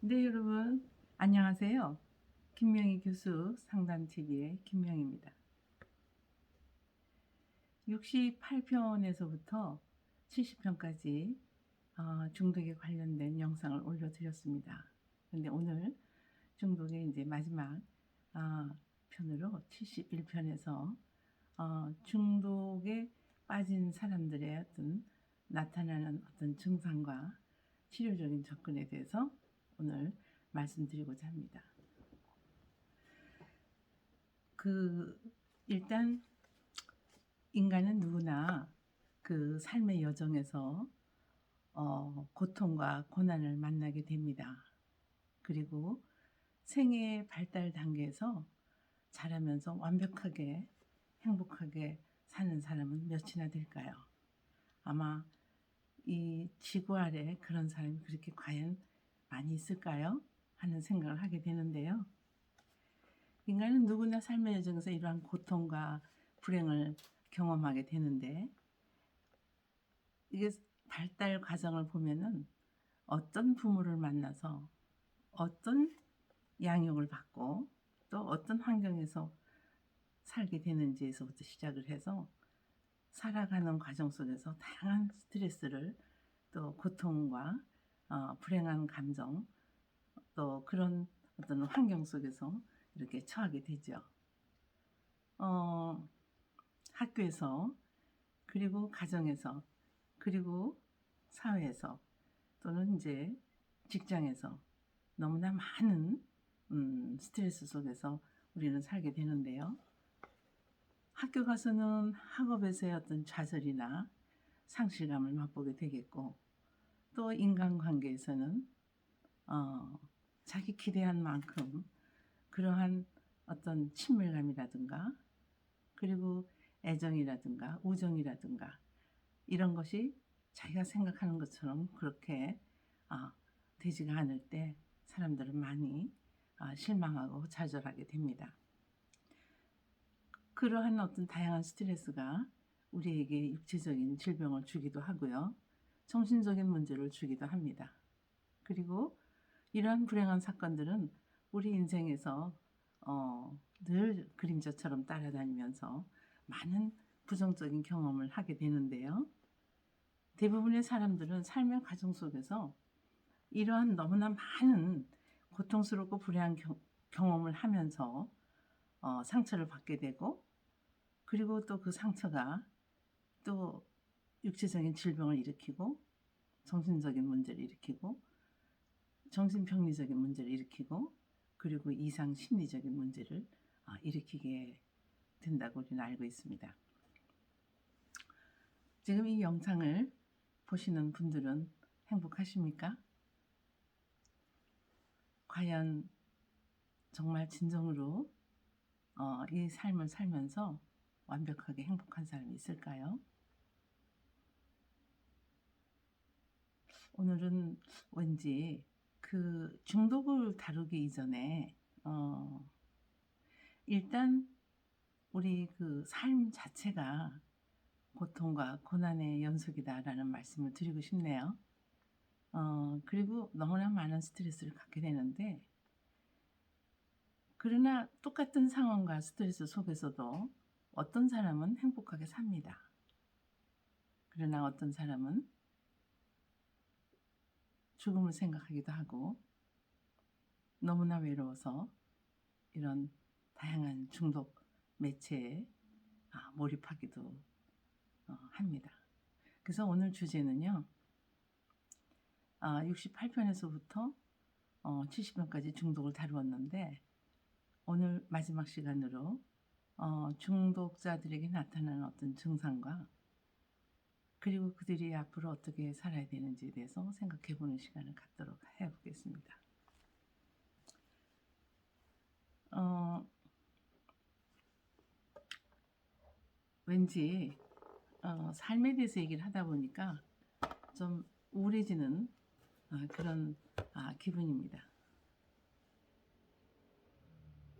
네, 여러분. 안녕하세요. 김명희 교수 상담TV의 김명희입니다. 68편에서부터 70편까지 중독에 관련된 영상을 올려드렸습니다. 근데 오늘 중독의 이제 마지막 편으로 71편에서 중독에 빠진 사람들의 어떤 나타나는 어떤 증상과 치료적인 접근에 대해서 오늘 말씀드리고자 합니다. 일단 인간은 누구나 그 삶의 여정에서 고통과 고난을 만나게 됩니다. 그리고 생애의 발달 단계에서 자라면서 완벽하게 행복하게 사는 사람은 몇이나 될까요? 아마 이 지구 아래 그런 사람이 그렇게 과연 많이 있을까요? 하는 생각을 하게 되는데요. 인간은 누구나 삶의 여정에서 이러한 고통과 불행을 경험하게 되는데, 이게 발달 과정을 보면은 어떤 부모를 만나서 어떤 양육을 받고 또 어떤 환경에서 살게 되는지에서부터 시작을 해서 살아가는 과정 속에서 다양한 스트레스를, 또 고통과 불행한 감정, 또 그런 어떤 환경 속에서 이렇게 처하게 되죠. 학교에서, 그리고 가정에서, 그리고 사회에서, 또는 이제 직장에서 너무나 많은 스트레스 속에서 우리는 살게 되는데요. 학교 가서는 학업에서의 어떤 좌절이나 상실감을 맛보게 되겠고, 또 인간관계에서는 자기 기대한 만큼 그러한 어떤 친밀감이라든가, 그리고 애정이라든가 우정이라든가 이런 것이 자기가 생각하는 것처럼 그렇게 되지가 않을 때 사람들은 많이 실망하고 좌절하게 됩니다. 그러한 어떤 다양한 스트레스가 우리에게 육체적인 질병을 주기도 하고요. 정신적인 문제를 주기도 합니다. 그리고 이러한 불행한 사건들은 우리 인생에서 늘 그림자처럼 따라다니면서 많은 부정적인 경험을 하게 되는데요. 대부분의 사람들은 삶의 과정 속에서 이러한 너무나 많은 고통스럽고 불행한 경험을 하면서 상처를 받게 되고, 그리고 또 그 상처가 또 육체적인 질병을 일으키고, 정신적인 문제를 일으키고, 정신병리적인 문제를 일으키고, 그리고 이상 심리적인 문제를 일으키게 된다고 우리는 알고 있습니다. 지금 이 영상을 보시는 분들은 행복하십니까? 과연 정말 진정으로 이 삶을 살면서 완벽하게 행복한 사람이 있을까요? 오늘은 왠지 그 중독을 다루기 이전에 일단 우리 그 삶 자체가 고통과 고난의 연속이다라는 말씀을 드리고 싶네요. 그리고 너무나 많은 스트레스를 갖게 되는데, 그러나 똑같은 상황과 스트레스 속에서도 어떤 사람은 행복하게 삽니다. 그러나 어떤 사람은 죽음을 생각하기도 하고 너무나 외로워서 이런 다양한 중독 매체에 몰입하기도 합니다. 그래서 오늘 주제는요, 68편에서부터 70편까지 중독을 다루었는데, 오늘 마지막 시간으로 중독자들에게 나타나는 어떤 증상과, 그리고 그들이 앞으로 어떻게 살아야 되는지에 대해서 생각해보는 시간을 갖도록 해보겠습니다. 왠지 삶에 대해서 얘기를 하다 보니까 좀 우울해지는 그런 기분입니다.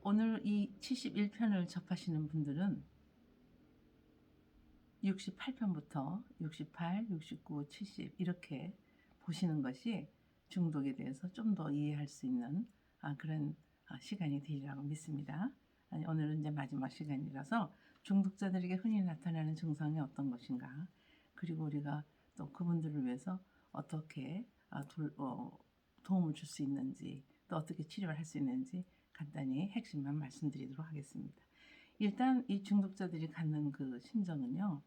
오늘 이 71편을 접하시는 분들은 68편부터 68, 69, 70 이렇게 보시는 것이 중독에 대해서 좀 더 이해할 수 있는 그런 시간이 되리라고 믿습니다. 오늘은 이제 마지막 시간이라서 중독자들에게 흔히 나타나는 증상이 어떤 것인가, 그리고 우리가 또 그분들을 위해서 어떻게 도움을 줄 수 있는지, 또 어떻게 치료를 할 수 있는지 간단히 핵심만 말씀드리도록 하겠습니다. 일단 이 중독자들이 갖는 그 심정은요,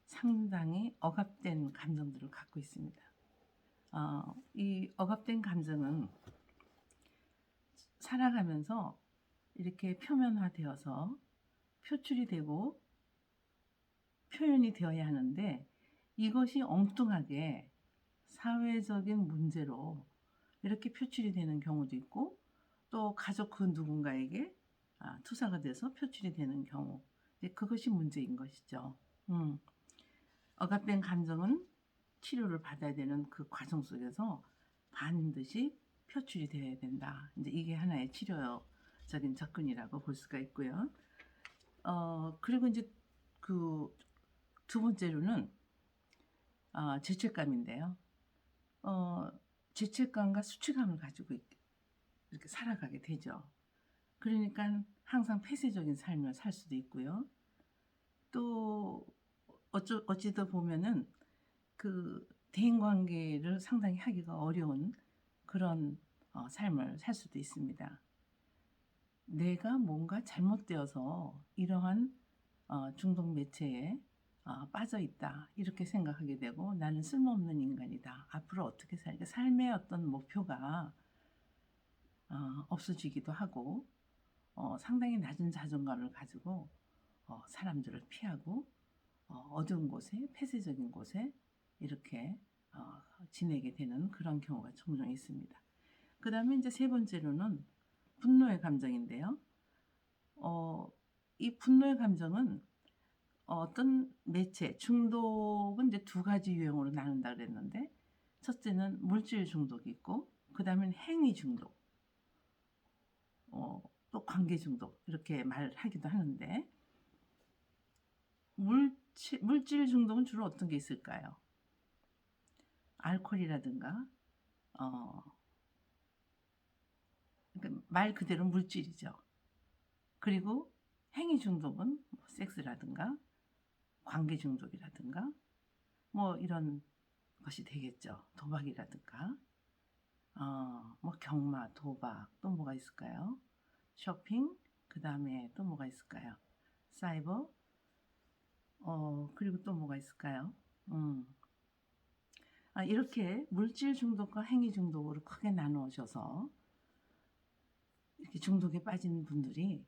상당히 억압된 감정들을 갖고 있습니다. 이 억압된 감정은 살아가면서 이렇게 표면화되어서 표출이 되고 표현이 되어야 하는데, 이것이 엉뚱하게 사회적인 문제로 이렇게 표출이 되는 경우도 있고, 또 가족 그 누군가에게 투사가 돼서 표출이 되는 경우, 그것이 문제인 것이죠. 억압된 감정은 치료를 받아야 되는 그 과정 속에서 반드시 표출이 되어야 된다. 이제 이게 하나의 치료적인 접근이라고 볼 수가 있고요. 그리고 이제 그 두 번째로는 죄책감인데요. 죄책감과 수치감을 가지고 이렇게 살아가게 되죠. 그러니까 항상 폐쇄적인 삶을 살 수도 있고요. 또 어찌다 보면은 그 대인관계를 상당히 하기가 어려운 그런 삶을 살 수도 있습니다. 내가 뭔가 잘못되어서 이러한 중독 매체에 빠져 있다, 이렇게 생각하게 되고, 나는 쓸모없는 인간이다, 앞으로 어떻게 살까, 삶의 어떤 목표가 없어지기도 하고, 상당히 낮은 자존감을 가지고 사람들을 피하고 어두운 곳에, 폐쇄적인 곳에 이렇게 지내게 되는 그런 경우가 종종 있습니다. 그 다음에 이제 세 번째로는 분노의 감정인데요. 이 분노의 감정은 어떤 매체, 중독은 이제 두 가지 유형으로 나눈다 그랬는데, 첫째는 물질 중독이 있고, 그 다음엔 행위 중독, 또 관계 중독, 이렇게 말하기도 하는데, 물질 중독은 주로 어떤 게 있을까요? 알코올이라든가, 그러니까 말 그대로 물질이죠. 그리고 행위 중독은 섹스라든가 관계 중독이라든가 뭐 이런 것이 되겠죠. 도박이라든가 뭐 경마, 도박, 또 뭐가 있을까요? 쇼핑, 그 다음에 또 뭐가 있을까요? 사이버, 그리고 또 뭐가 있을까요? 이렇게 물질 중독과 행위 중독으로 크게 나누어져서 이렇게 중독에 빠진 분들이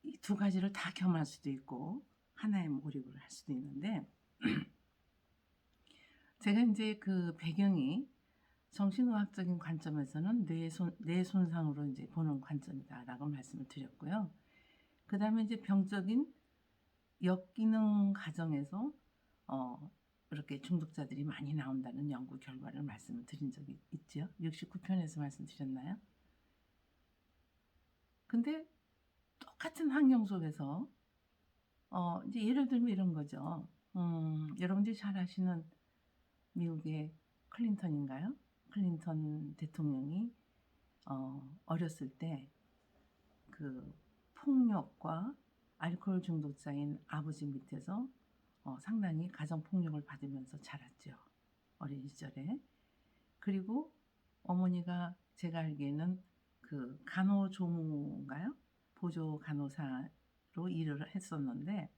이 두 가지를 다 겸할 수도 있고 하나에 몰입을 할 수도 있는데, 제가 이제 그 배경이 정신의학적인 관점에서는 뇌 손상으로 이제 보는 관점이다라고 말씀을 드렸고요. 그 다음에 이제 병적인 역기능 가정에서 이렇게 중독자들이 많이 나온다는 연구 결과를 말씀을 드린 적이 있죠. 69편에서 말씀드렸나요? 근데 똑같은 환경 속에서 이제 예를 들면 이런 거죠. 여러분들이 잘 아시는 미국의 클린턴인가요? 클린턴 대통령이 어렸을 때 그 폭력과 알코올 중독자인 아버지 밑에서 상당히 가정 폭력을 받으면서 자랐죠. 어린 시절에. 그리고 어머니가 제가 알기에는 그 간호조무인가요? 보조 간호사로 일을 했었는데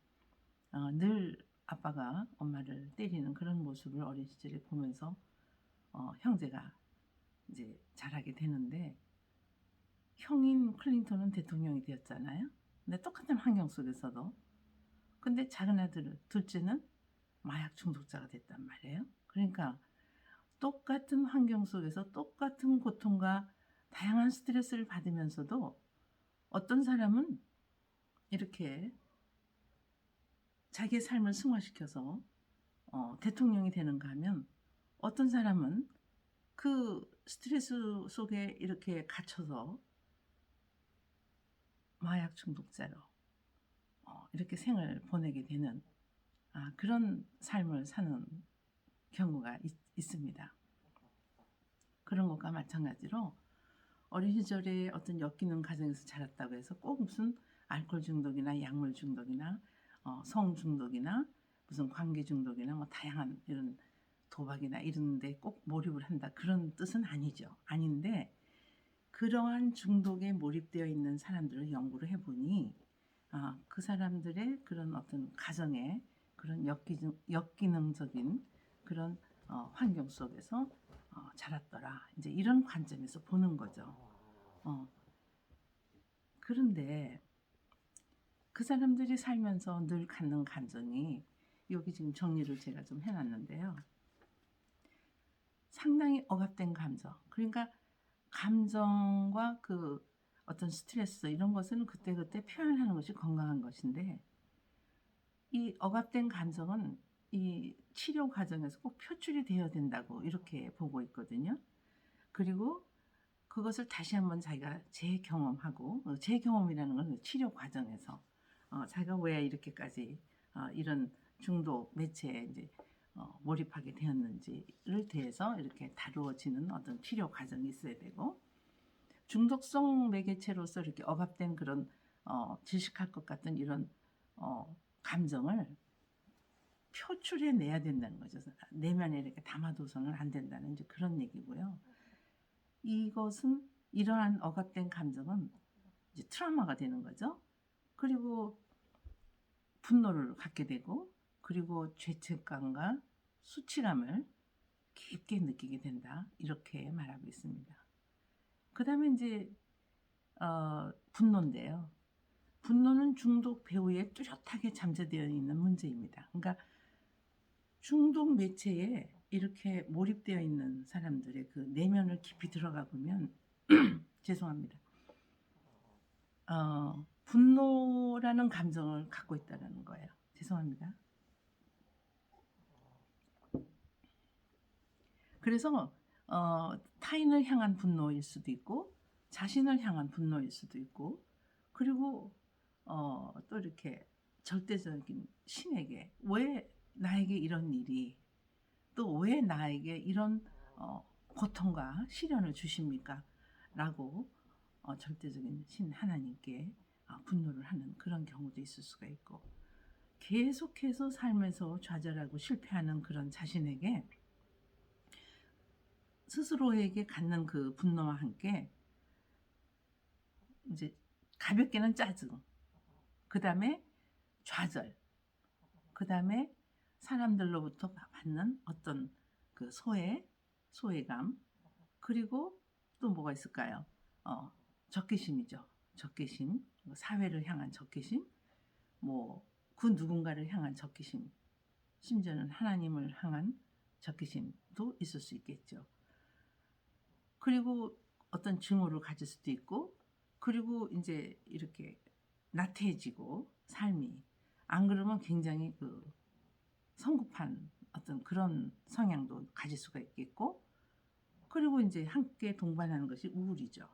늘 아빠가 엄마를 때리는 그런 모습을 어린 시절에 보면서 형제가 이제 자라게 되는데, 형인 클린턴은 대통령이 되었잖아요. 근데 똑같은 환경 속에서도, 근데 작은 아들 둘째는 마약 중독자가 됐단 말이에요. 그러니까 똑같은 환경 속에서 똑같은 고통과 다양한 스트레스를 받으면서도 어떤 사람은 이렇게 자기의 삶을 승화시켜서 대통령이 되는가 하면, 어떤 사람은 그 스트레스 속에 이렇게 갇혀서 마약 중독자로 이렇게 생을 보내게 되는 그런 삶을 사는 경우가 있습니다. 그런 것과 마찬가지로 어린 시절에 어떤 엮이는 가정에서 자랐다고 해서 꼭 무슨 알코올 중독이나 약물 중독이나 성 중독이나 무슨 관계 중독이나 뭐 다양한 이런 도박이나 이런 데 꼭 몰입을 한다 그런 뜻은 아니죠. 아닌데 그러한 중독에 몰입되어 있는 사람들을 연구를 해보니 그 사람들의 그런 어떤 가정의 그런 역기능적인 그런 환경 속에서 자랐더라. 이제 이런 관점에서 보는 거죠. 그런데 그 사람들이 살면서 늘 갖는 감정이 여기 지금 정리를 제가 좀 해놨는데요. 상당히 억압된 감정. 그러니까 감정과 그 어떤 스트레스 이런 것은 그때그때 표현하는 것이 건강한 것인데 이 억압된 감정은 이 치료 과정에서 꼭 표출이 되어야 된다고 이렇게 보고 있거든요. 그리고 그것을 다시 한번 자기가 재경험하고 재경험이라는 건 치료 과정에서 자기가 왜 이렇게까지 이런 중독 매체에 이제 몰입하게 되었는지를 대해서 이렇게 다루어지는 어떤 치료 과정이 있어야 되고 중독성 매개체로서 이렇게 억압된 그런 질식할 것 같은 이런 감정을 표출해 내야 된다는 거죠. 내면에 이렇게 담아둬서는 안 된다는 이제 그런 얘기고요. 이것은 이러한 억압된 감정은 이제 트라우마가 되는 거죠. 그리고 분노를 갖게 되고 그리고 죄책감과 수치감을 깊게 느끼게 된다. 이렇게 말하고 있습니다. 그 다음에 이제 분노인데요. 분노는 중독 배후에 뚜렷하게 잠재되어 있는 문제입니다. 그러니까 중독 매체에 이렇게 몰입되어 있는 사람들의 그 내면을 깊이 들어가 보면 죄송합니다. 분노라는 감정을 갖고 있다는 거예요. 죄송합니다. 그래서 타인을 향한 분노일 수도 있고 자신을 향한 분노일 수도 있고 그리고 또 이렇게 절대적인 신에게 왜 나에게 이런 일이 또 왜 나에게 이런 고통과 시련을 주십니까? 라고 절대적인 신 하나님께 분노를 하는 그런 경우도 있을 수가 있고 계속해서 삶에서 좌절하고 실패하는 그런 자신에게 스스로에게 갖는 그 분노와 함께 이제 가볍게는 짜증, 그 다음에 좌절, 그 다음에 사람들로부터 받는 어떤 그 소외감, 그리고 또 뭐가 있을까요? 적개심이죠. 적개심, 사회를 향한 적개심, 뭐 그 누군가를 향한 적개심, 심지어는 하나님을 향한 적개심도 있을 수 있겠죠. 그리고 어떤 증오를 가질 수도 있고, 그리고 이제 이렇게 나태해지고 삶이 안 그러면 굉장히 그 성급한 어떤 그런 성향도 가질 수가 있겠고, 그리고 이제 함께 동반하는 것이 우울이죠.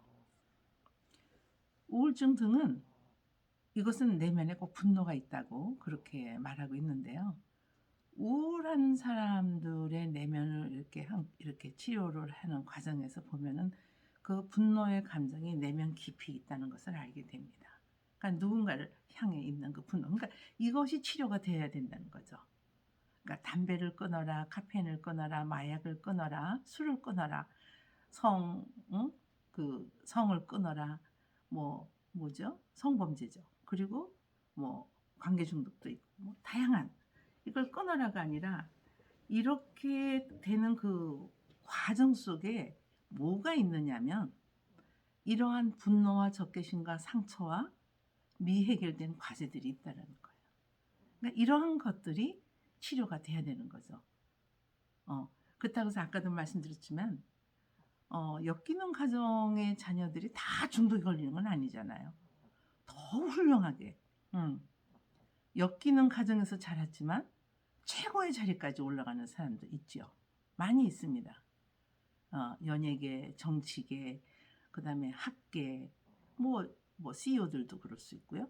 우울증 등은 이것은 내면에 꼭 분노가 있다고 그렇게 말하고 있는데요. 우울한 사람들의 내면을 이렇게 치료를 하는 과정에서 보면은 그 분노의 감정이 내면 깊이 있다는 것을 알게 됩니다. 그러니까 누군가를 향해 있는 그 분노. 그러니까 이것이 치료가 되어야 된다는 거죠. 그러니까 담배를 끊어라, 카페인을 끊어라, 마약을 끊어라, 술을 끊어라, 성을 끊어라, 뭐죠? 성범죄죠. 그리고 뭐 관계 중독도 있고 뭐 다양한 이걸 끊어라가 아니라 이렇게 되는 그 과정 속에 뭐가 있느냐면 이러한 분노와 적개심과 상처와 미해결된 과제들이 있다는 거예요. 그러니까 이러한 것들이 치료가 돼야 되는 거죠. 그렇다고 해서 아까도 말씀드렸지만 엮이는 가정의 자녀들이 다 중독에 걸리는 건 아니잖아요. 더 훌륭하게 엮이는 가정에서 자랐지만 최고의 자리까지 올라가는 사람도 있죠. 많이 있습니다. 연예계, 정치계, 그 다음에 학계, 뭐 CEO들도 그럴 수 있고요.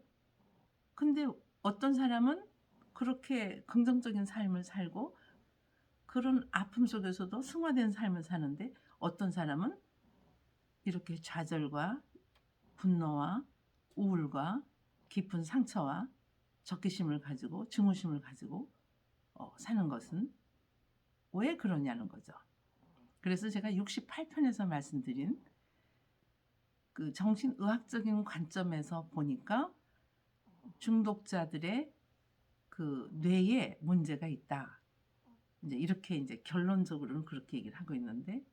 근데 어떤 사람은 그렇게 긍정적인 삶을 살고 그런 아픔 속에서도 승화된 삶을 사는데 어떤 사람은 이렇게 좌절과 분노와 우울과 깊은 상처와 적개심을 가지고 증오심을 가지고 사는 것은 왜 그러냐는 거죠. 그래서 제가 68편에서 말씀드린 그 정신의학적인 관점에서 보니까 중독자들의 그 뇌에 문제가 있다. 이제 이렇게 이제 결론적으로는 그렇게 얘기를 하고 있는데,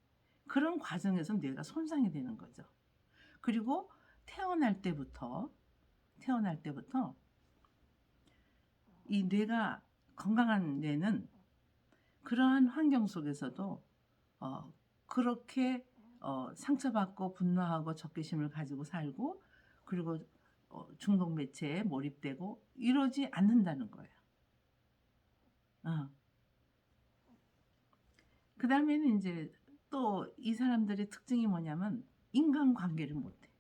그런 과정에서 뇌가 손상이 되는 거죠. 그리고 태어날 때부터 이 뇌가, 건강한 뇌는 그러한 환경 속에서도 그렇게 상처받고 분노하고 적개심을 가지고 살고, 그리고 중독 매체에 몰입되고 이러지 않는다는 거예요. 그 다음에는 이제 또 이 사람들의 특징이 뭐냐면 인간관계를 못해.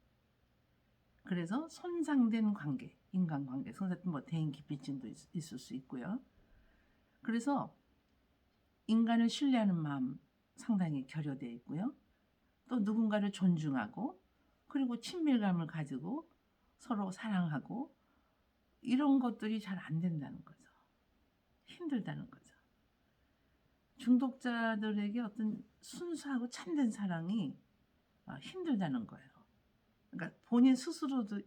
그래서 손상된 관계, 인간관계, 뭐 대인기피증도 있을 수 있고요. 그래서 인간을 신뢰하는 마음 상당히 결여되어 있고요. 또 누군가를 존중하고, 그리고 친밀감을 가지고 서로 사랑하고, 이런 것들이 잘 안 된다는 거죠. 힘들다는 거죠. 중독자들에게 어떤 순수하고 참된 사랑이 힘들다는 거예요. 그러니까 본인 스스로도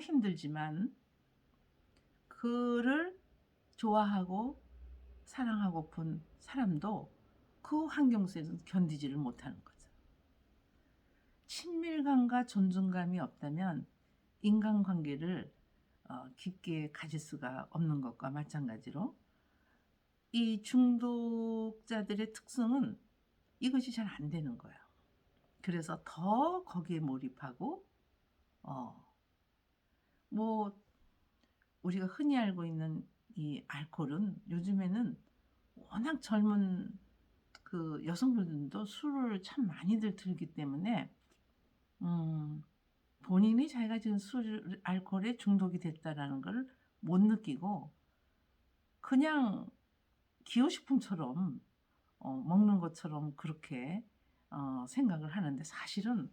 힘들지만, 그를 좋아하고 사랑하고픈 사람도 그 환경 속에서 견디지를 못하는 거죠. 친밀감과 존중감이 없다면 인간관계를 깊게 가질 수가 없는 것과 마찬가지로, 이 중독자들의 특성은 이것이 잘 안 되는 거예요. 그래서 더 거기에 몰입하고, 뭐 우리가 흔히 알고 있는 이 알코올은 요즘에는 워낙 젊은 그 여성분들도 술을 참 많이들 들기 때문에 본인이 자기가 지금 알코올에 중독이 됐다라는 걸 못 느끼고 그냥 기호식품처럼 먹는 것처럼 그렇게 생각을 하는데, 사실은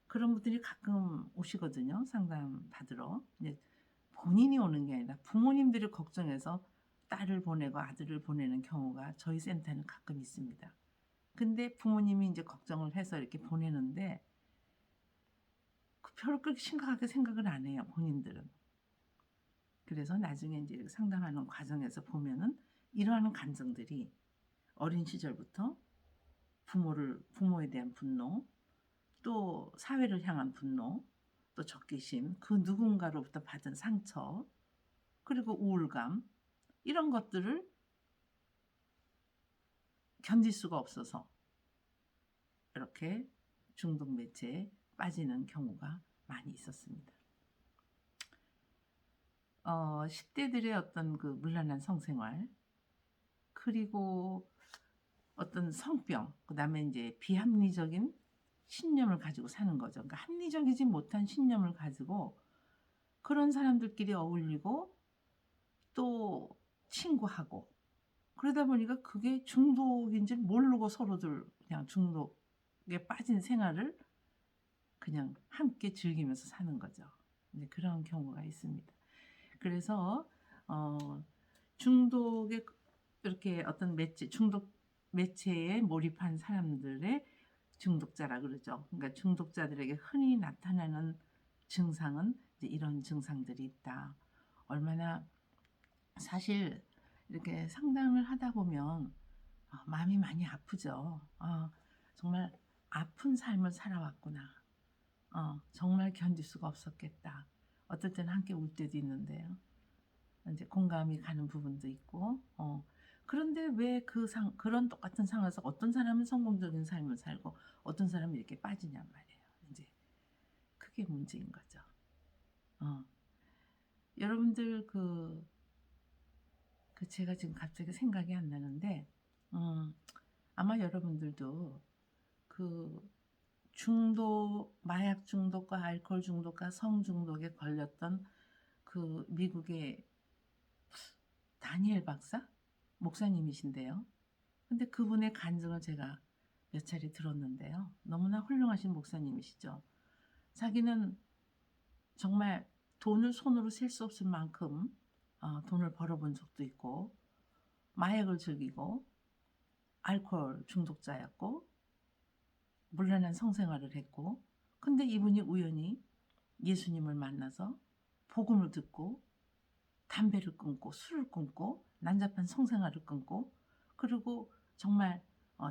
그런 분들이 가끔 오시거든요. 상담 받으러. 본인이 오는 게 아니라 부모님들이 걱정해서 딸을 보내고 아들을 보내는 경우가 저희 센터는 가끔 있습니다. 근데 부모님이 이제 걱정을 해서 이렇게 보내는데 별로 그렇게 심각하게 생각을 안 해요, 본인들은. 그래서 나중에 이제 상담하는 과정에서 보면은 이러한 감정들이 어린 시절부터 부모에 대한 분노, 또 사회를 향한 분노, 또 적개심, 그 누군가로부터 받은 상처, 그리고 우울감, 이런 것들을 견딜 수가 없어서 이렇게 중독 매체에 빠지는 경우가 많이 있었습니다. 10대들의 어떤 그 문란한 성생활, 그리고 어떤 성병, 그 다음에 이제 비합리적인 신념을 가지고 사는 거죠. 그러니까 합리적이지 못한 신념을 가지고 그런 사람들끼리 어울리고 또 친구하고, 그러다 보니까 그게 중독인지 모르고 서로들 그냥 중독에 빠진 생활을 그냥 함께 즐기면서 사는 거죠. 이제 그런 경우가 있습니다. 그래서 중독에 이렇게 어떤 중독 매체에 몰입한 사람들의 중독자라 그러죠. 그러니까 중독자들에게 흔히 나타나는 증상은 이제 이런 증상들이 있다. 얼마나 사실 이렇게 상담을 하다 보면 마음이 많이 아프죠. 정말 아픈 삶을 살아왔구나. 정말 견딜 수가 없었겠다. 어떨 때는 함께 울 때도 있는데요. 이제 공감이 가는 부분도 있고, 그런데 왜 그런 똑같은 상황에서 어떤 사람은 성공적인 삶을 살고 어떤 사람은 이렇게 빠지냔 말이에요. 이제 그게 문제인 거죠. 여러분들 제가 지금 갑자기 생각이 안 나는데, 아마 여러분들도 그 마약 중독과 알코올 중독과 성 중독에 걸렸던 그 미국의 다니엘 박사? 목사님이신데요. 근데 그분의 간증을 제가 몇 차례 들었는데요. 너무나 훌륭하신 목사님이시죠. 자기는 정말 돈을 손으로 셀 수 없을 만큼 돈을 벌어본 적도 있고 마약을 즐기고 알코올 중독자였고 문란한 성생활을 했고, 근데 이분이 우연히 예수님을 만나서 복음을 듣고 담배를 끊고 술을 끊고 난잡한 성생활을 끊고, 그리고 정말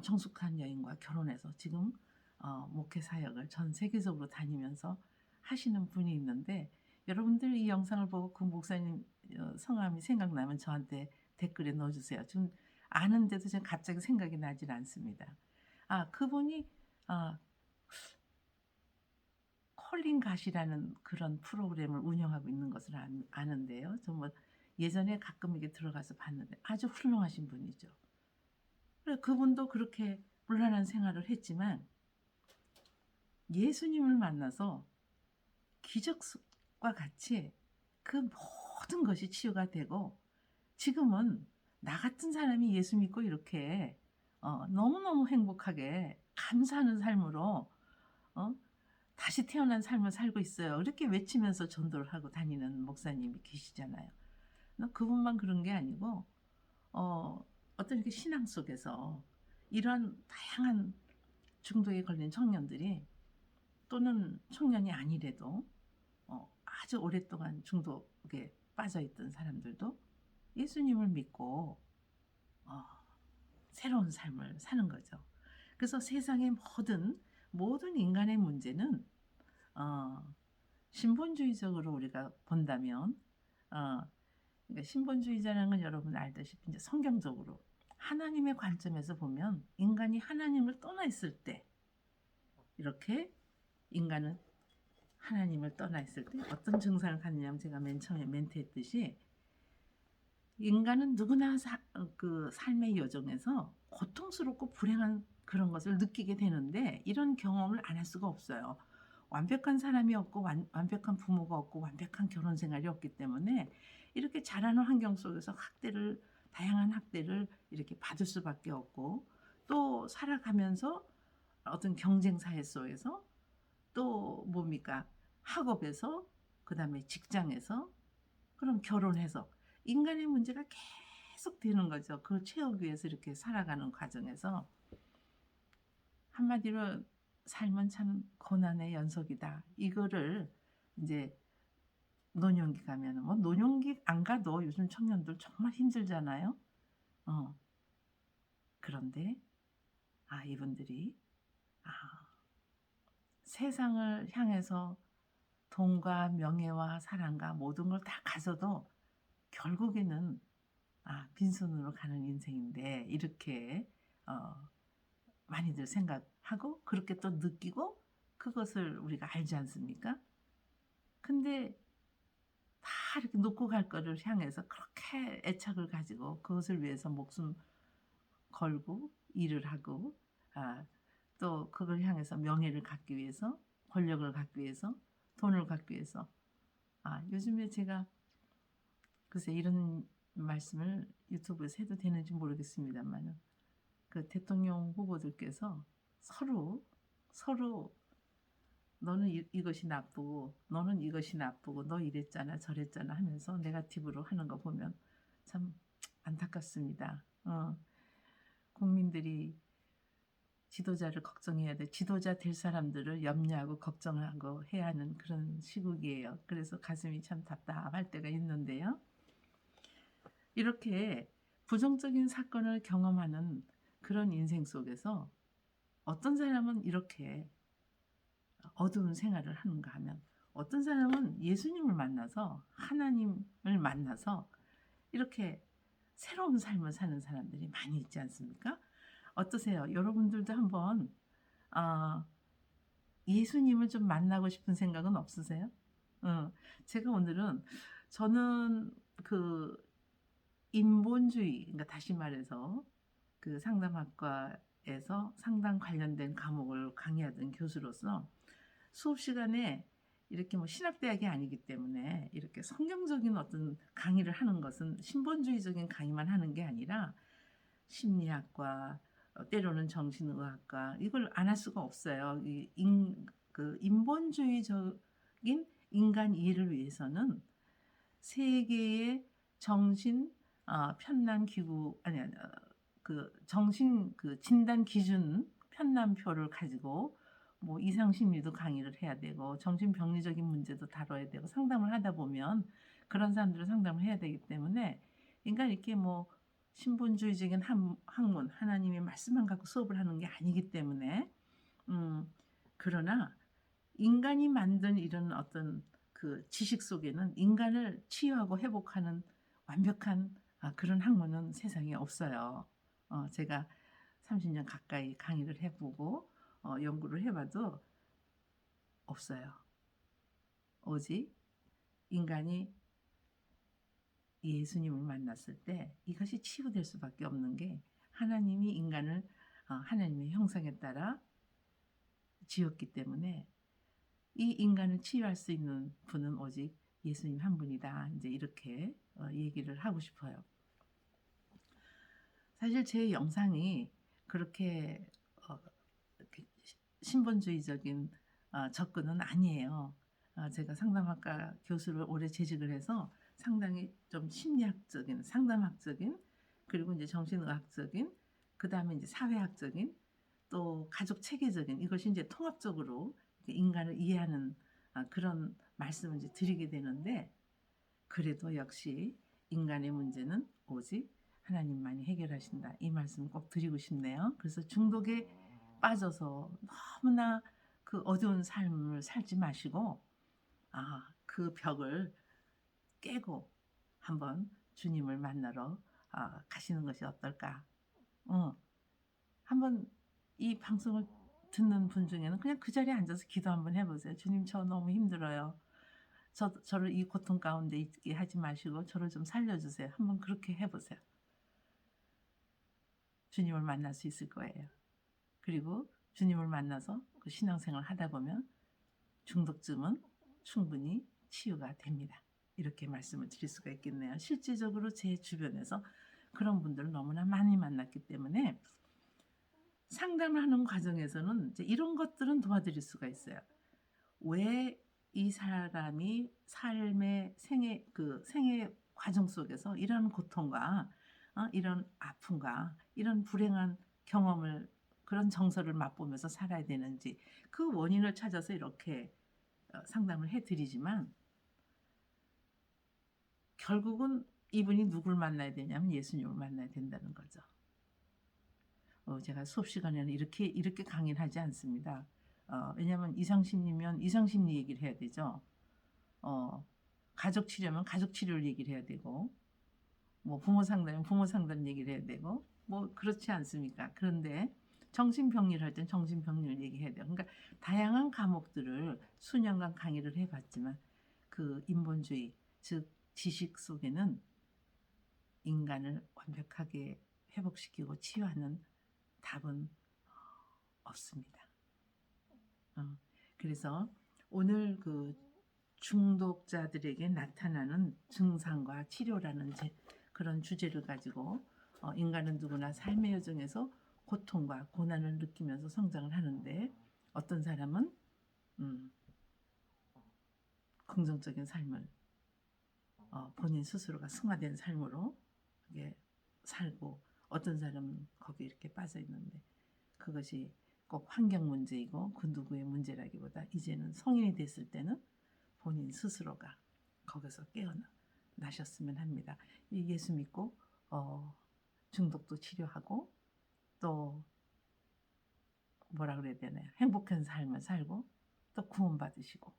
정숙한 여인과 결혼해서 지금 목회 사역을 전 세계적으로 다니면서 하시는 분이 있는데, 여러분들 이 영상을 보고 그 목사님 성함이 생각나면 저한테 댓글에 넣어주세요. 좀 아는데도 지금 갑자기 생각이 나질 않습니다. 그분이 컬링 갓이라는 그런 프로그램을 운영하고 있는 것을 아는데요. 정말 예전에 가끔 이게 들어가서 봤는데 아주 훌륭하신 분이죠. 그래, 그분도 그렇게 문란한 생활을 했지만 예수님을 만나서 기적과 같이 그 모든 것이 치유가 되고, 지금은 나 같은 사람이 예수 믿고 이렇게 너무너무 행복하게 감사하는 삶으로 다시 태어난 삶을 살고 있어요. 이렇게 외치면서 전도를 하고 다니는 목사님이 계시잖아요. 그분만 그런 게 아니고 어떤 이렇게 신앙 속에서 이러한 다양한 중독에 걸린 청년들이, 또는 청년이 아니래도 아주 오랫동안 중독에 빠져있던 사람들도 예수님을 믿고 새로운 삶을 사는 거죠. 그래서 세상의 모든 인간의 문제는 신본주의적으로 우리가 본다면, 그러니까 신본주의자라는 건 여러분 알다시피 이제 성경적으로 하나님의 관점에서 보면 인간이 하나님을 떠나 있을 때, 이렇게 인간은 하나님을 떠나 있을 때 어떤 증상을 갖느냐면, 제가 맨 처음에 멘트했듯이 인간은 누구나 그 삶의 여정에서 고통스럽고 불행한 그런 것을 느끼게 되는데, 이런 경험을 안 할 수가 없어요. 완벽한 사람이 없고 완벽한 부모가 없고 완벽한 결혼 생활이 없기 때문에 이렇게 자라는 환경 속에서 다양한 학대를 이렇게 받을 수밖에 없고, 또 살아가면서 어떤 경쟁 사회 속에서, 또 뭡니까, 학업에서, 그 다음에 직장에서, 그럼 결혼해서 인간의 문제가 계속 되는 거죠. 그걸 채우기 위해서 이렇게 살아가는 과정에서 한마디로 삶은 참 고난의 연속이다. 이거를 이제 노년기 가면은, 뭐 노년기 안 가도 요즘 청년들 정말 힘들잖아요. 그런데 이분들이 세상을 향해서 돈과 명예와 사랑과 모든 걸 다 가져도 결국에는 빈손으로 가는 인생인데, 이렇게 많이들 생각하고 그렇게 또 느끼고 그것을 우리가 알지 않습니까? 근데 다 이렇게 놓고 갈 거를 향해서 그렇게 애착을 가지고 그것을 위해서 목숨 걸고 일을 하고, 또 그걸 향해서 명예를 갖기 위해서, 권력을 갖기 위해서, 돈을 갖기 위해서, 요즘에 제가 글쎄 이런 말씀을 유튜브에서 해도 되는지 모르겠습니다만, 그 대통령 후보들께서 서로 너는 이것이 나쁘고 너는 이것이 나쁘고 너 이랬잖아 저랬잖아 하면서 네거티브로 하는 거 보면 참 안타깝습니다. 국민들이 지도자를 걱정해야 돼. 지도자 될 사람들을 염려하고 걱정하고 해야 하는 그런 시국이에요. 그래서 가슴이 참 답답할 때가 있는데요. 이렇게 부정적인 사건을 경험하는 그런 인생 속에서 어떤 사람은 이렇게 어두운 생활을 하는가 하면, 어떤 사람은 예수님을 만나서, 하나님을 만나서 이렇게 새로운 삶을 사는 사람들이 많이 있지 않습니까? 어떠세요? 여러분들도 한번 예수님을 좀 만나고 싶은 생각은 없으세요? 제가 오늘은, 저는 그 인본주의, 그러니까 다시 말해서 그 상담학과에서 상담 관련된 과목을 강의하던 교수로서 수업 시간에 이렇게 뭐 신학대학이 아니기 때문에 이렇게 성경적인 어떤 강의를 하는 것은 신본주의적인 강의만 하는 게 아니라 심리학과, 때로는 정신의학과 이걸 안 할 수가 없어요. 그 인본주의적인 인간 이해를 위해서는 세계의 정신 편남 기구 그 정신 그 진단 기준 편남표를 가지고 뭐 이상 심리도 강의를 해야 되고 정신병리적인 문제도 다뤄야 되고 상담을 하다 보면 그런 사람들을 상담을 해야 되기 때문에 그러니까 이렇게 뭐 신본주의적인 학문 하나님의 말씀만 갖고 수업을 하는 게 아니기 때문에 그러나 인간이 만든 이런 어떤 그 지식 속에는 인간을 치유하고 회복하는 완벽한 그런 학문은 세상에 없어요. 제가 30년 가까이 강의를 해보고 연구를 해봐도 없어요. 오직 인간이 예수님을 만났을 때 이것이 치유될 수밖에 없는 게 하나님이 인간을 하나님의 형상에 따라 지었기 때문에 이 인간을 치유할 수 있는 분은 오직 예수님 한 분이다. 이제 이렇게 얘기를 하고 싶어요. 사실 제 영상이 그렇게 신본주의적인 접근은 아니에요. 제가 상담학과 교수를 오래 재직을 해서 상당히 좀 심리학적인, 상담학적인, 그리고 이제 정신의학적인, 그 다음에 이제 사회학적인, 또 가족 체계적인 이것이 이제 통합적으로 인간을 이해하는 그런 말씀을 이제 드리게 되는데 그래도 역시 인간의 문제는 오직 하나님만이 해결하신다. 이 말씀 꼭 드리고 싶네요. 그래서 중독에 빠져서 너무나 그 어두운 삶을 살지 마시고 그 벽을 깨고 한번 주님을 만나러 가시는 것이 어떨까. 한번 이 방송을 듣는 분 중에는 그냥 그 자리에 앉아서 기도 한번 해보세요. 주님 저 너무 힘들어요. 저를 이 고통 가운데 있게 하지 마시고 저를 좀 살려주세요. 한번 그렇게 해보세요. 주님을 만날 수 있을 거예요. 그리고 주님을 만나서 그 신앙생활을 하다 보면 중독쯤은 충분히 치유가 됩니다. 이렇게 말씀을 드릴 수가 있겠네요. 실제적으로 제 주변에서 그런 분들을 너무나 많이 만났기 때문에 상담을 하는 과정에서는 이제 이런 것들은 도와드릴 수가 있어요. 왜 이 사람이 삶의 생애 과정 속에서 이런 고통과 이런 아픔과 이런 불행한 경험을 그런 정서를 맛보면서 살아야 되는지 그 원인을 찾아서 이렇게 상담을 해드리지만 결국은 이분이 누굴 만나야 되냐면 예수님을 만나야 된다는 거죠. 제가 수업 시간에는 이렇게 강의를 하지 않습니다. 왜냐하면 이상심리면 이상심리 얘기를 해야 되죠. 가족 치료면 가족 치료를 얘기를 해야 되고, 뭐 부모 상담이면 부모 상담 얘기를 해야 되고, 뭐 그렇지 않습니까? 그런데 정신병리를 할 땐 정신병리를 얘기해야 돼요. 그러니까 다양한 과목들을 수년간 강의를 해봤지만 그 인본주의, 즉 지식 속에는 인간을 완벽하게 회복시키고 치유하는 답은 없습니다. 그래서 오늘 그 중독자들에게 나타나는 증상과 치료라는 그런 주제를 가지고 인간은 누구나 삶의 여정에서 고통과 고난을 느끼면서 성장을 하는데 어떤 사람은 긍정적인 삶을 본인 스스로가 승화된 삶으로 살고 어떤 사람은 거기에 이렇게 빠져 있는데 그것이 꼭 환경 문제이고 그 누구의 문제라기보다 이제는 성인이 됐을 때는 본인 스스로가 거기서 깨어나셨으면 합니다. 예수 믿고 중독도 치료하고 또 뭐라 그래야 되나요? 행복한 삶을 살고 또 구원받으시고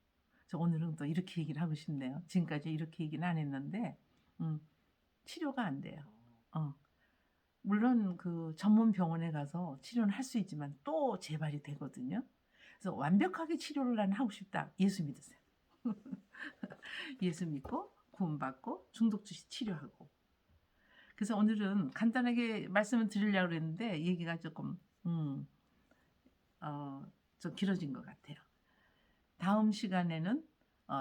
오늘은 또 이렇게 얘기를 하고 싶네요. 지금까지 이렇게 얘기는 안 했는데 치료가 안 돼요. 물론 그 전문 병원에 가서 치료는 할 수 있지만 또 재발이 되거든요. 그래서 완벽하게 치료를 나는 하고 싶다. 예수 믿으세요. 예수 믿고 구원받고 중독 치료하고. 그래서 오늘은 간단하게 말씀을 드리려고 했는데 얘기가 조금 좀 길어진 것 같아요. 다음 시간에는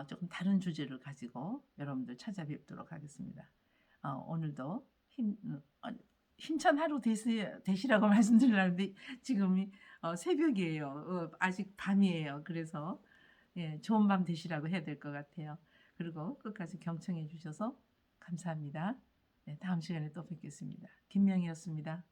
조금 다른 주제를 가지고 여러분들 찾아뵙도록 하겠습니다. 오늘도 힘찬 하루 되시라고 말씀드리려는데 지금이 새벽이에요. 아직 밤이에요. 그래서 예, 좋은 밤 되시라고 해야 될 것 같아요. 그리고 끝까지 경청해 주셔서 감사합니다. 네, 다음 시간에 또 뵙겠습니다. 김명희였습니다.